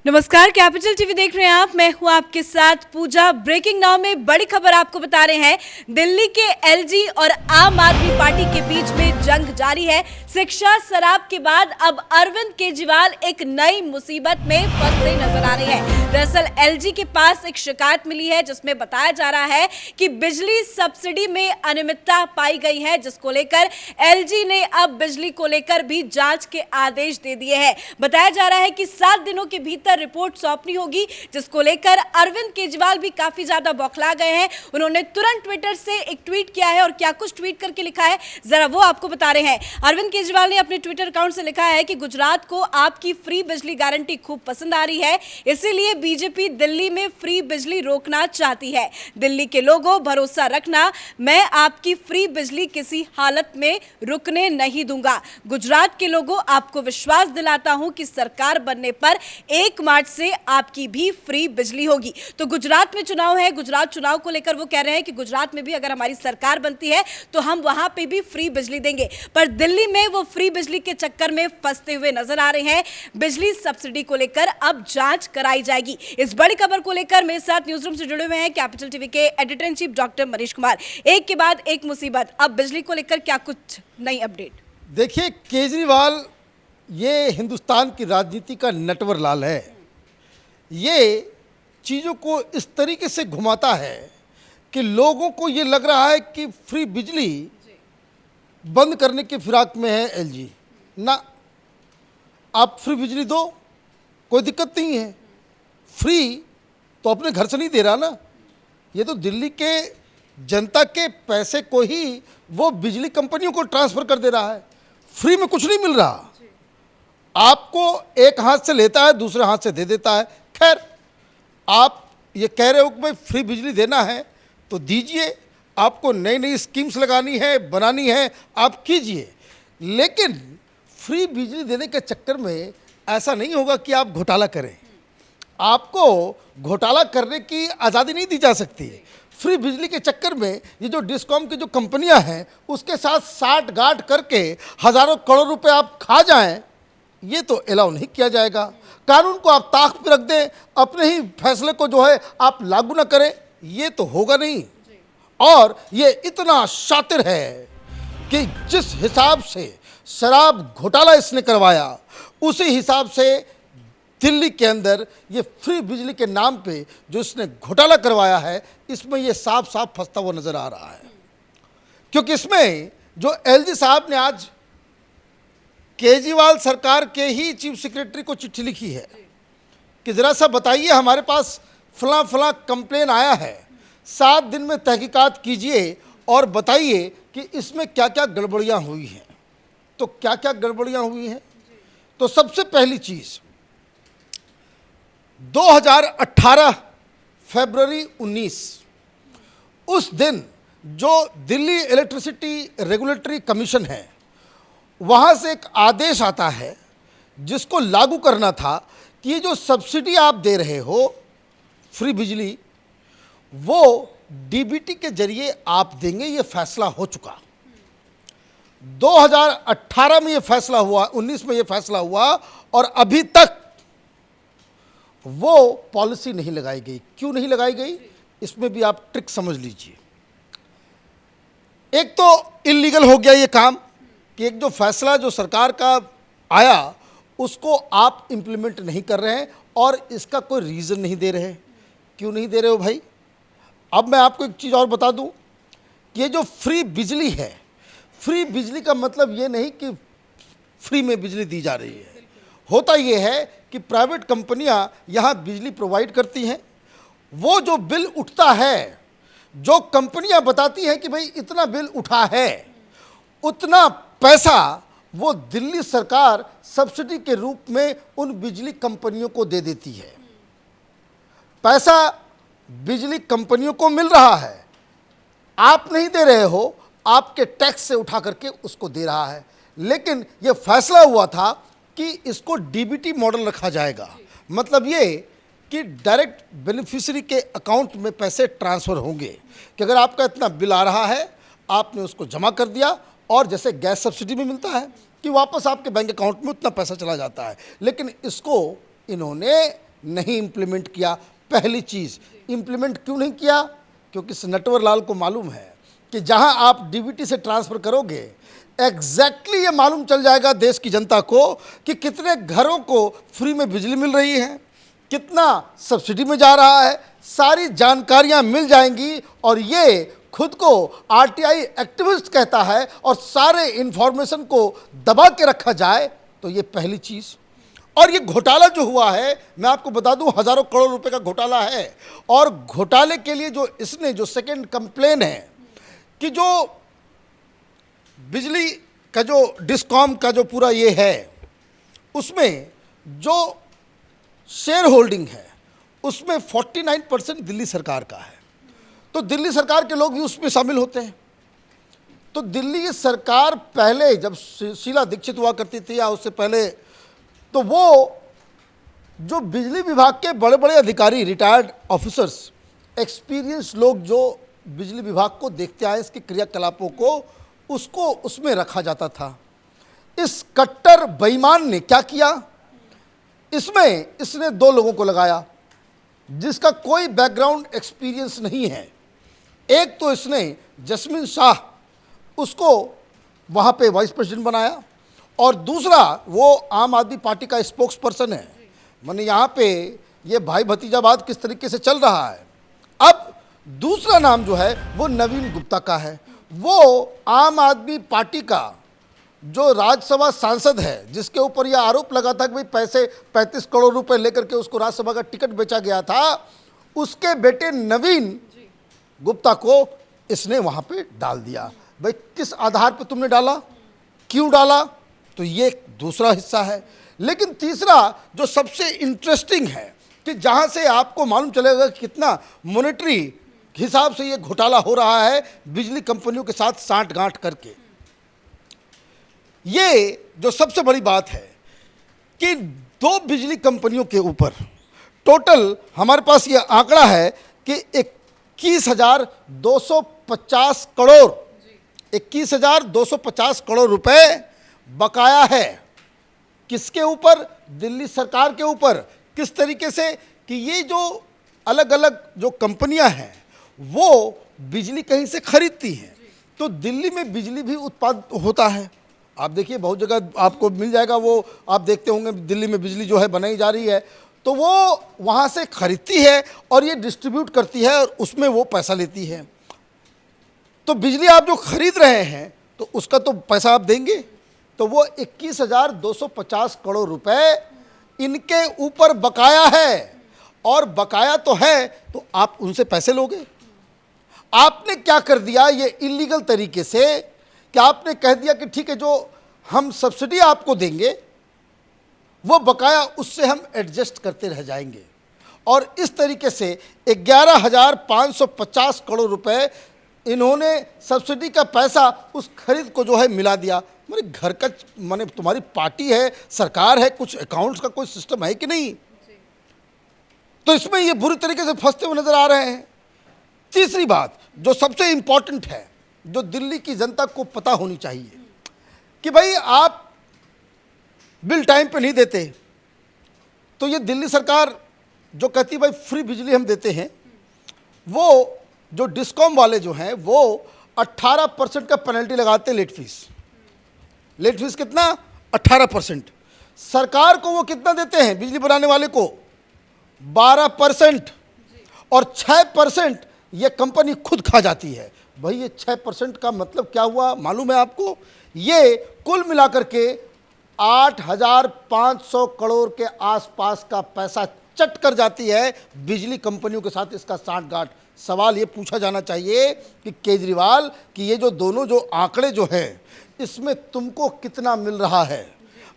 नमस्कार, capital TV देख रहे हैं आप। मैं हूं आपके साथ पूजा। ब्रेकिंग नाउ में बड़ी खबर आपको बता रहे हैं। दिल्ली के एलजी और आम आदमी पार्टी के बीच में जंग जारी है। शिक्षा शराब के बाद अब अरविंद केजरीवाल एक नई मुसीबत में फंसते नजर आ रहे हैं। दरअसल एलजी के पास एक शिकायत मिली है जिसमें बताया जा रहा है कि बिजली सब्सिडी में अनियमितता पाई गई है, जिसको लेकर एलजी ने अब बिजली को लेकर भी जांच के आदेश दे दिए हैं। बताया जा रहा है कि 7 दिनों के भीतर रिपोर्ट सौंपनी होगी, जिसको लेकर अरविंद केजरीवाल भी काफी ज्यादा बौखला गए हैं। उन्होंने तुरंत ट्विटर से एक ट्वीट किया है और क्या कुछ ट्वीट करके लिखा है जरा वो आपको बता रहे हैं। अरविंद केजरीवाल ने अपने ट्विटर अकाउंट से लिखा है कि गुजरात को आपकी फ्री बिजली गारंटी खूब पसंद आ रही है, इसीलिए बीजेपी दिल्ली में फ्री बिजली रोकना चाहती है। दिल्ली के लोगों, भरोसा रखना, मैं आपकी फ्री बिजली किसी हालत में रुकने नहीं दूंगा। गुजरात के लोगों, आपको विश्वास दिलाता हूं कि सरकार बनने पर 1 मार्च से आपकी भी फ्री बिजली होगी। तो गुजरात में चुनाव है, गुजरात चुनाव को लेकर वो कह रहे हैं कि गुजरात में भी अगर हमारी सरकार बनती है तो हम वहां पे भी फ्री बिजली देंगे। पर दिल्ली में वो फ्री बिजली के चक्कर में फंसते हुए नजर आ रहे हैं। बिजली सब्सिडी को लेकर अब जांच कराई जाएगी। इस बड़ी खबर को लेकर मेरे साथ न्यूज रूम से जुड़े हुए हैं कैपिटल टीवी के editor in chief doctor Manish Kumar. एक के बाद एक मुसीबत, अब बिजली को लेकर क्या कुछ नई अपडेट? देखिए, केजरीवाल ये हिंदुस्तान की राजनीति का नटवर लाल है। ये चीज़ों को इस तरीके से घुमाता है कि लोगों को ये लग रहा है कि फ्री बिजली बंद करने के फिराक में है एलजी। ना, आप फ्री बिजली दो, कोई दिक्कत नहीं है। फ्री तो अपने घर से नहीं दे रहा ना, ये तो दिल्ली के जनता के पैसे को ही वो बिजली कंपनियों को ट्रांसफ़र कर दे रहा है। फ्री में कुछ नहीं मिल रहा, आपको एक हाथ से लेता है, दूसरे हाथ से दे देता है। खैर, आप ये कह रहे हो कि भाई फ्री बिजली देना है तो दीजिए, आपको नई नई स्कीम्स लगानी है, बनानी है, आप कीजिए। लेकिन फ्री बिजली देने के चक्कर में ऐसा नहीं होगा कि आप घोटाला करें। आपको घोटाला करने की आज़ादी नहीं दी जा सकती है। फ्री बिजली के चक्कर में ये जो डिस्कॉम की जो कंपनियां हैं उसके साथ साठ गांठ करके हज़ारों करोड़ रुपए आप खा जाएं, ये तो अलाउ नहीं किया जाएगा। कानून को आप ताक पे रख दें, अपने ही फैसले को जो है आप लागू ना करें, ये तो होगा नहीं। और ये इतना शातिर है कि जिस हिसाब से शराब घोटाला इसने करवाया, उसी हिसाब से दिल्ली के अंदर ये फ्री बिजली के नाम पे जो इसने घोटाला करवाया है, इसमें ये साफ साफ फंसता हुआ नजर आ रहा है। क्योंकि इसमें जो एलजी साहब ने आज केजरीवाल सरकार के ही चीफ सेक्रेटरी को चिट्ठी लिखी है कि ज़रा सा बताइए, हमारे पास फलां फलां कंप्लेन आया है, 7 दिन में तहकीकात कीजिए और बताइए कि इसमें क्या क्या गड़बड़ियाँ हुई हैं। तो क्या क्या गड़बड़ियाँ हुई हैं? तो सबसे पहली चीज़, 2018 फरवरी 19, उस दिन जो दिल्ली इलेक्ट्रिसिटी रेगुलेटरी कमीशन है, वहाँ से एक आदेश आता है जिसको लागू करना था कि ये जो सब्सिडी आप दे रहे हो फ्री बिजली, वो डीबीटी के जरिए आप देंगे। ये फैसला हो चुका, 2018 में ये फैसला हुआ, 19 में ये फैसला हुआ और अभी तक वो पॉलिसी नहीं लगाई गई। क्यों नहीं लगाई गई, इसमें भी आप ट्रिक समझ लीजिए। एक तो इलीगल हो गया ये काम कि एक जो फैसला जो सरकार का आया उसको आप इम्प्लीमेंट नहीं कर रहे हैं और इसका कोई रीज़न नहीं दे रहे। क्यों नहीं दे रहे हो भाई? अब मैं आपको एक चीज़ और बता दूं कि ये जो फ्री बिजली है, फ्री बिजली का मतलब ये नहीं कि फ्री में बिजली दी जा रही है। होता ये है कि प्राइवेट कंपनियां यहाँ बिजली प्रोवाइड करती हैं, वो जो बिल उठता है, जो कंपनियां बताती हैं कि भाई इतना बिल उठा है, उतना पैसा वो दिल्ली सरकार सब्सिडी के रूप में उन बिजली कंपनियों को दे देती है। पैसा बिजली कंपनियों को मिल रहा है, आप नहीं दे रहे हो, आपके टैक्स से उठा करके उसको दे रहा है। लेकिन ये फैसला हुआ था कि इसको डीबीटी मॉडल रखा जाएगा। मतलब ये कि डायरेक्ट बेनिफिशियरी के अकाउंट में पैसे ट्रांसफ़र होंगे कि अगर आपका इतना बिल आ रहा है, आपने उसको जमा कर दिया और जैसे गैस सब्सिडी में मिलता है कि वापस आपके बैंक अकाउंट में उतना पैसा चला जाता है। लेकिन इसको इन्होंने नहीं इम्प्लीमेंट किया। पहली चीज़, इम्प्लीमेंट क्यों नहीं किया? क्योंकि नटवर लाल को मालूम है कि जहां आप डीबीटी से ट्रांसफ़र करोगे, एग्जैक्टली ये मालूम चल जाएगा देश की जनता को कि कितने घरों को फ्री में बिजली मिल रही है, कितना सब्सिडी में जा रहा है, सारी जानकारियां मिल जाएंगी। और ये खुद को आरटीआई एक्टिविस्ट कहता है और सारे इंफॉर्मेशन को दबा के रखा जाए, तो ये पहली चीज़। और ये घोटाला जो हुआ है, मैं आपको बता दूं, हज़ारों करोड़ रुपए का घोटाला है। और घोटाले के लिए जो इसने जो सेकंड कंप्लेन है कि जो बिजली का जो डिस्कॉम का जो पूरा ये है, उसमें जो शेयर होल्डिंग है उसमें 49% दिल्ली सरकार का है। तो दिल्ली सरकार के लोग भी उसमें शामिल होते हैं। तो दिल्ली की सरकार पहले जब शीला दीक्षित हुआ करती थी या उससे पहले, तो वो जो बिजली विभाग के बड़े बड़े अधिकारी, रिटायर्ड ऑफिसर्स, एक्सपीरियंस लोग जो बिजली विभाग को देखते आए, इसके क्रियाकलापों को, उसको उसमें रखा जाता था। इस कट्टर बेईमान ने क्या किया? इसमें इसने 2 लोगों को लगाया जिसका कोई बैकग्राउंड एक्सपीरियंस नहीं है। एक तो इसने जस्मिन शाह, उसको वहाँ पे वाइस प्रेसिडेंट बनाया, और दूसरा वो आम आदमी पार्टी का स्पोक्स पर्सन है। माने यहाँ पे ये भाई भतीजावाद किस तरीके से चल रहा है। अब दूसरा नाम जो है वो नवीन गुप्ता का है। वो आम आदमी पार्टी का जो राज्यसभा सांसद है, जिसके ऊपर यह आरोप लगा था कि भाई पैसे 35 करोड़ रुपए लेकर के उसको राज्यसभा का टिकट बेचा गया था, उसके बेटे नवीन गुप्ता को इसने वहाँ पे डाल दिया। भाई किस आधार पे तुमने डाला, क्यों डाला? तो ये दूसरा हिस्सा है। लेकिन तीसरा जो सबसे इंटरेस्टिंग है कि जहाँ से आपको मालूम चलेगा कि कितना मॉनेटरी हिसाब से ये घोटाला हो रहा है बिजली कंपनियों के साथ साठ-गांठ करके। ये जो सबसे बड़ी बात है कि 2 बिजली कंपनियों के ऊपर टोटल हमारे पास ये आंकड़ा है कि 21,250 करोड़ 21,250 करोड़ रुपए बकाया है। किसके ऊपर? दिल्ली सरकार के ऊपर। किस तरीके से कि ये जो अलग अलग जो कंपनियां हैं वो बिजली कहीं से खरीदती हैं, तो दिल्ली में बिजली भी उत्पादन होता है। आप देखिए बहुत जगह आपको मिल जाएगा, वो आप देखते होंगे दिल्ली में बिजली जो है बनाई जा रही है, तो वो वहाँ से खरीदती है और ये डिस्ट्रीब्यूट करती है और उसमें वो पैसा लेती है। तो बिजली आप जो खरीद रहे हैं तो उसका तो पैसा आप देंगे। तो वो 21,250 करोड़ रुपए इनके ऊपर बकाया है, और बकाया तो है तो आप उनसे पैसे लोगे। आपने क्या कर दिया ये इलीगल तरीके से कि आपने कह दिया कि ठीक है, जो हम सब्सिडी आपको देंगे वो बकाया उससे हम एडजस्ट करते रह जाएंगे, और इस तरीके से 11,550 करोड़ रुपए इन्होंने सब्सिडी का पैसा उस खरीद को जो है मिला दिया। मेरे घर का, माने तुम्हारी पार्टी है, सरकार है, कुछ अकाउंट्स का कोई सिस्टम है कि नहीं? तो इसमें ये बुरी तरीके से फंसते हुए नजर आ रहे हैं। तीसरी बात जो सबसे इंपॉर्टेंट है, जो दिल्ली की जनता को पता होनी चाहिए कि भाई आप बिल टाइम पे नहीं देते, तो ये दिल्ली सरकार जो कहती है भाई फ्री बिजली हम देते हैं, वो जो डिस्कॉम वाले जो हैं वो 18% का पेनल्टी लगाते हैं लेट फीस। लेट फीस कितना? 18%। सरकार को वो कितना देते हैं बिजली बनाने वाले को? 12%, और 6% ये कंपनी खुद खा जाती है। भाई ये 6% का मतलब क्या हुआ मालूम है आपको? ये कुल मिलाकर के 8,500 करोड़ के आसपास का पैसा चट कर जाती है बिजली कंपनियों के साथ इसका साठ-गांठ। सवाल ये पूछा जाना चाहिए कि केजरीवाल कि ये जो दोनों जो आंकड़े जो हैं इसमें तुमको कितना मिल रहा है?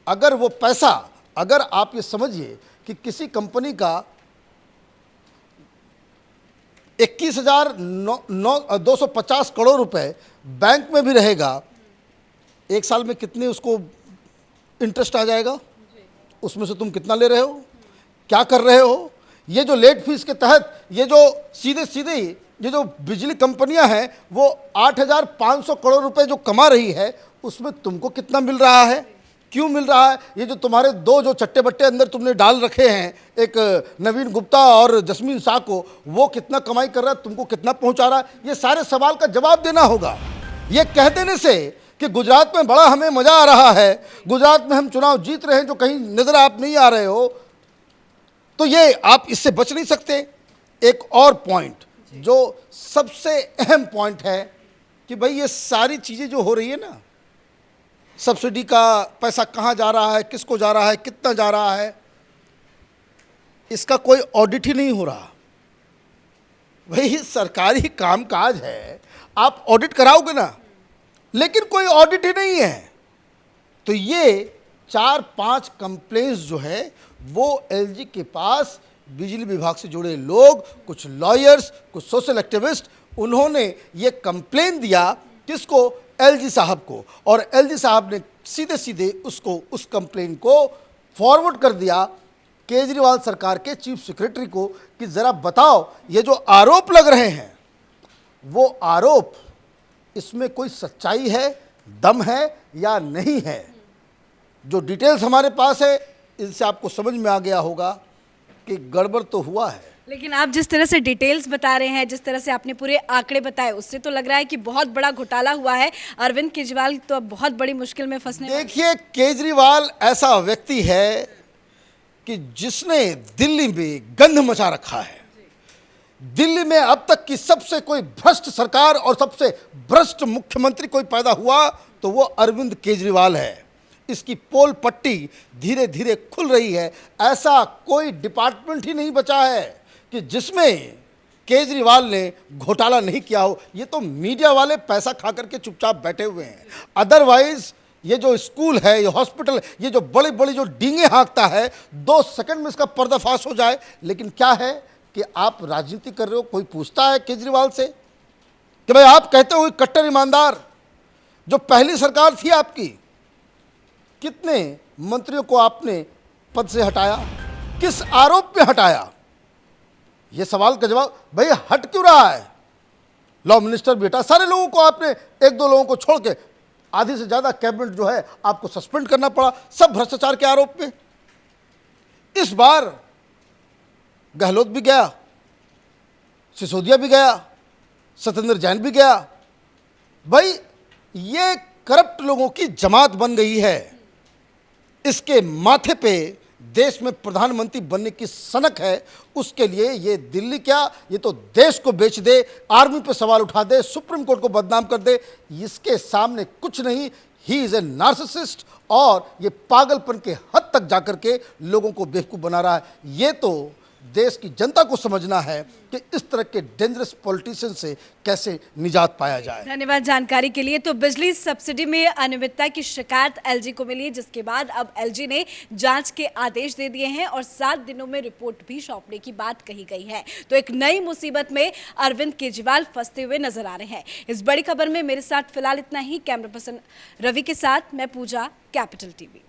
अगर वो पैसा, अगर आप ये समझिए कि किसी कंपनी का 21,250 करोड़ रुपए बैंक में भी रहेगा, एक साल में कितने उसको इंटरेस्ट आ जाएगा? उसमें से तुम कितना ले रहे हो, क्या कर रहे हो? ये जो लेट फीस के तहत ये जो सीधे सीधे ये जो बिजली कंपनियां हैं वो 8,500 करोड़ रुपए जो कमा रही है, उसमें तुमको कितना मिल रहा है? क्यों मिल रहा है? ये जो तुम्हारे दो जो चट्टे बट्टे अंदर तुमने डाल रखे हैं, एक नवीन गुप्ता और जस्मीन शाह को, वो कितना कमाई कर रहा है, तुमको कितना पहुंचा रहा है? ये सारे सवाल का जवाब देना होगा। ये कह देने से कि गुजरात में बड़ा हमें मजा आ रहा है, गुजरात में हम चुनाव जीत रहे हैं, जो कहीं नजर आप नहीं आ रहे हो, तो ये आप इससे बच नहीं सकते। एक और पॉइंट जो सबसे अहम पॉइंट है कि भाई ये सारी चीजें जो हो रही है ना, सब्सिडी का पैसा कहाँ जा रहा है, किसको जा रहा है, कितना जा रहा है, इसका कोई ऑडिट ही नहीं हो रहा। भाई सरकारी कामकाज है, आप ऑडिट कराओगे ना, लेकिन कोई ऑडिट ही नहीं है। तो ये 4-5 कंप्लेंट्स जो है वो एलजी के पास बिजली विभाग से जुड़े लोग, कुछ लॉयर्स, कुछ सोशल एक्टिविस्ट, उन्होंने ये कंप्लेन दिया किसको? एलजी साहब को। और एलजी साहब ने सीधे सीधे उसको, उस कंप्लेन को फॉरवर्ड कर दिया केजरीवाल सरकार के चीफ सेक्रेटरी को कि ज़रा बताओ ये जो आरोप लग रहे हैं, वो आरोप, इसमें कोई सच्चाई है, दम है या नहीं है। जो डिटेल्स हमारे पास है, इनसे आपको समझ में आ गया होगा कि गड़बड़ तो हुआ है। लेकिन आप जिस तरह से डिटेल्स बता रहे हैं, जिस तरह से आपने पूरे आंकड़े बताए, उससे तो लग रहा है कि बहुत बड़ा घोटाला हुआ है। अरविंद केजरीवाल तो अब बहुत बड़ी मुश्किल में फंसने वाले। देखिए, केजरीवाल ऐसा व्यक्ति है कि जिसने दिल्ली में गंध मचा रखा है। दिल्ली में अब तक की सबसे कोई भ्रष्ट सरकार और सबसे भ्रष्ट मुख्यमंत्री कोई पैदा हुआ तो वो अरविंद केजरीवाल है। इसकी पोल पट्टी धीरे धीरे खुल रही है। ऐसा कोई डिपार्टमेंट ही नहीं बचा है कि जिसमें केजरीवाल ने घोटाला नहीं किया हो। ये तो मीडिया वाले पैसा खा करके चुपचाप बैठे हुए हैं। अदरवाइज ये जो स्कूल है, ये हॉस्पिटल, ये जो बड़ी बड़ी जो डींगे हाँकता है, 2 सेकंड में इसका पर्दाफाश हो जाए। लेकिन क्या है कि आप राजनीति कर रहे हो, कोई पूछता है केजरीवाल से कि भाई आप कहते हो कट्टर ईमानदार, जो पहली सरकार थी आपकी, कितने मंत्रियों को आपने पद से हटाया, किस आरोप में हटाया? ये सवाल का जवाब भाई हट क्यों रहा है? लॉ मिनिस्टर बेटा, सारे लोगों को आपने, 1-2 लोगों को छोड़ के आधी से ज्यादा कैबिनेट जो है आपको सस्पेंड करना पड़ा, सब भ्रष्टाचार के आरोप में। इस बार गहलोत भी गया, सिसोदिया भी गया, सत्येंद्र जैन भी गया। भाई ये करप्ट लोगों की जमात बन गई है। इसके माथे पे देश में प्रधानमंत्री बनने की सनक है। उसके लिए ये दिल्ली क्या, ये तो देश को बेच दे, आर्मी पे सवाल उठा दे, सुप्रीम कोर्ट को बदनाम कर दे। इसके सामने कुछ नहीं। ही इज ए नार्सिसिस्ट और ये पागलपन के हद तक जाकर के लोगों को बेवकूफ़ बना रहा है। ये तो देश की जनता को समझना है कि इस तरह के डेंजरस पॉलिटिशियन से कैसे निजात पाया जाए। धन्यवाद जानकारी के लिए। तो बिजली सब्सिडी में अनियमितता की शिकायत एलजी को मिली, जिसके बाद अब एलजी ने जांच के आदेश दे दिए हैं और 7 दिनों में रिपोर्ट भी सौंपने की बात कही गई है। तो एक नई मुसीबत में अरविंद केजरीवाल फंसते हुए नजर आ रहे हैं। इस बड़ी खबर में मेरे साथ फिलहाल इतना ही। कैमरा पर्सन रवि के साथ मैं पूजा, कैपिटल टीवी।